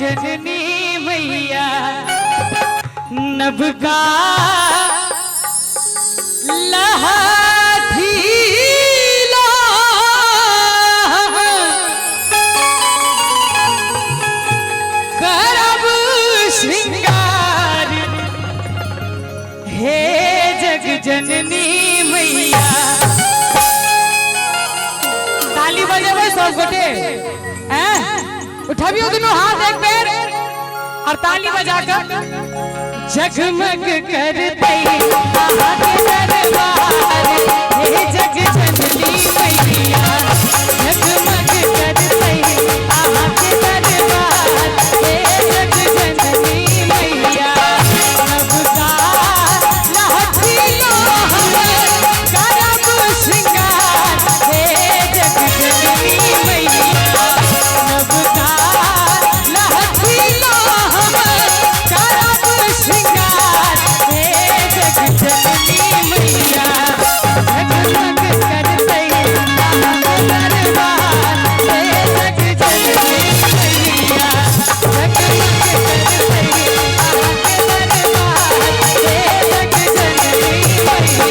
जननी मैया नभ का लहठी लो करब श्रृंगार हे जग जननी मैया। ताली बजावे सब गोटे, उठाबियो दोनों हाथ एक बेर और ताली बजाकर जगमग करते आके दरबार हे जग जननी मैया जगमग करते आके दरबार हे जग जननी मैया। नभ का लहठी लो करब श्रृंगार हे जग जननी मैया। नभ का लहठी लो करब श्रृंगार हे जग जननी मैया। जगमग करते आके दरबार हे जग जननी मैया। जगमग करते आके दरबार हे जग जननी मैया।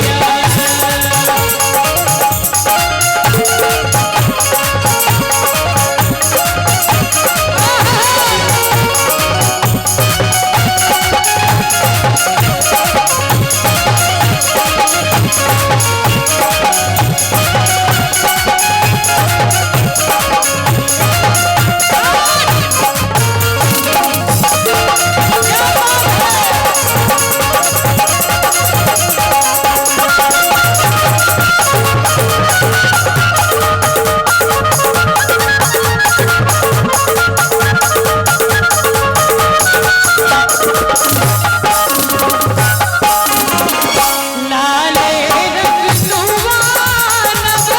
लाले रंग सुवानब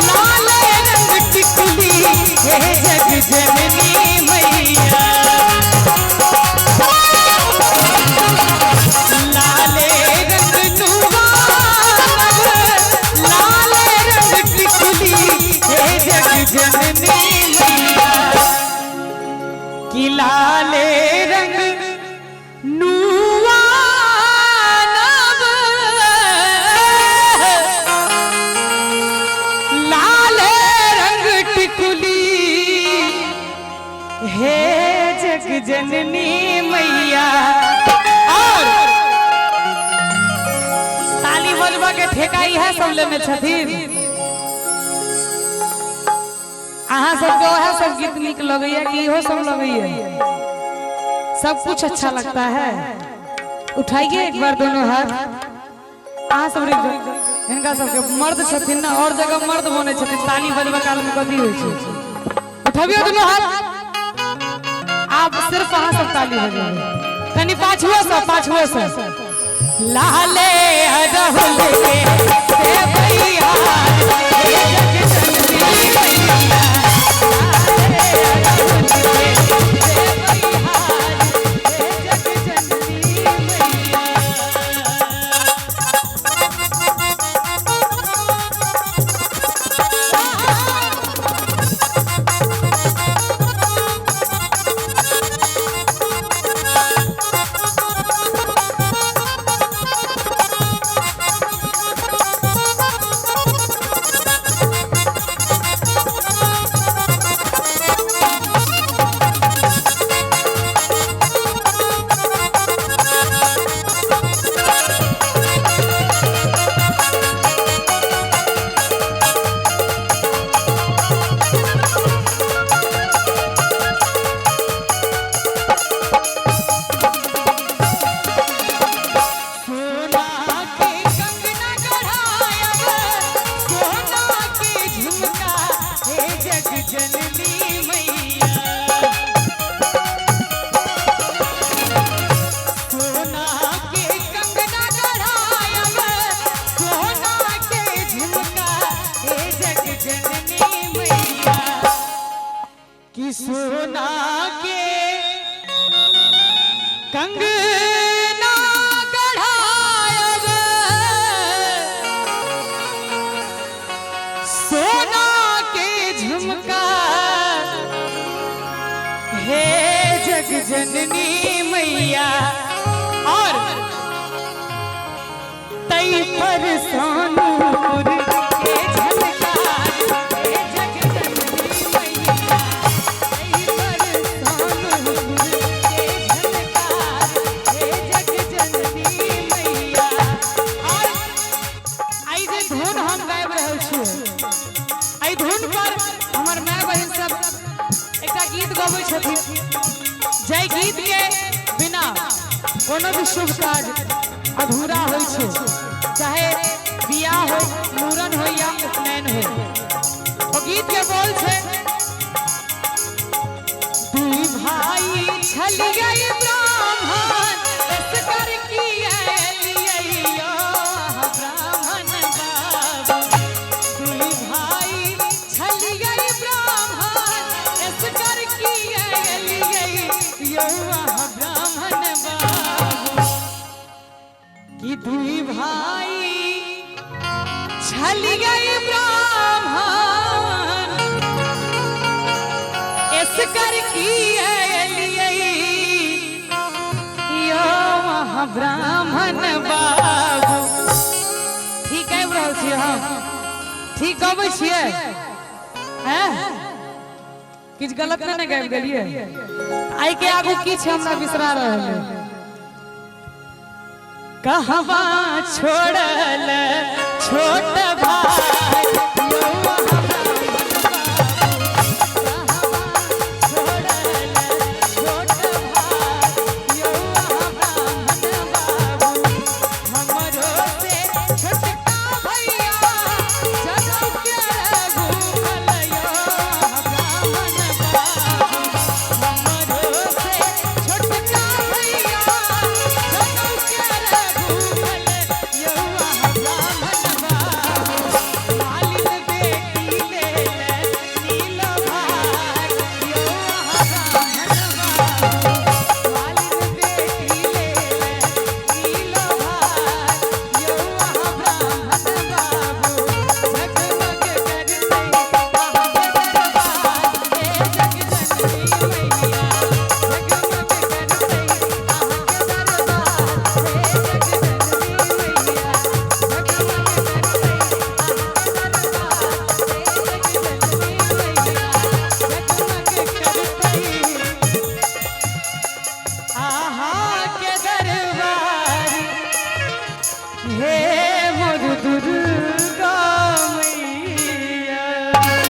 लाले रंग टिकुली हे जग जननी मैया। लाले रंग सुवानब लाले रंग टिकुली हे जग जननी मैया। कि लाले रंग नुवानब लाले रंग टिकुली हे जग जननी मैया। और ताली बजबा के ठेकाई है सबले में छथिन अहाँ सब जो है सब गीत निक लगैया कि इहो सब लगैया सब कुछ अच्छा लगता है। उठाइए एक बार दोनों हाथ अहाँ सब इनका सबके मर्द छथिन ना और जगह मर्द बने छथिन ताली बजबा काल में कथी होइ छै। उठाबियो दोनों हाथ आप सिर्फ अहाँ सब ताली बजाबे कनी पाछुओ से लाले अरहुल के भैया हे जग जननी मैया। लाले अरहुल के भैया हे जग जननी मैया। सोना के कंगना गढ़ायब सोना के झुमका हे जननी मैया और तई पर सोनपुर के झलकार हे जग जननी मैया तई पर सोनपुर के झलकार हे जग जननी मैया। और आई जे धुन हम गाबि रहल छी, आई धुन पर हमर माय बहिन सब एकटा गीत गबै छथिन। जय गीत के बिना कोनो भी शुभ काज अधूरा होइ छै, चाहे बियाह हो, मूरन हो या उपनयन हो। ओ गीत के बोल छै दुई भाई छलियै ब्राह्मण एसकर किएलियै ब्राह्मण बाबू। दुई भाई छलियै ब्राह्मण एसकर किएलियै ब्राह्मण बाबू। कि दुई भाई छलियै ब्राह्मण एसकर किएलियै ब्राह्मण बाबू। ठीक है रहल छियै हम, ठीक गबै छियै हैं, किछ गलत नहीं गाबि देलियै। आई के आगू की छै हमरा बिसरा रहल है। कहवा छोड़ल छोट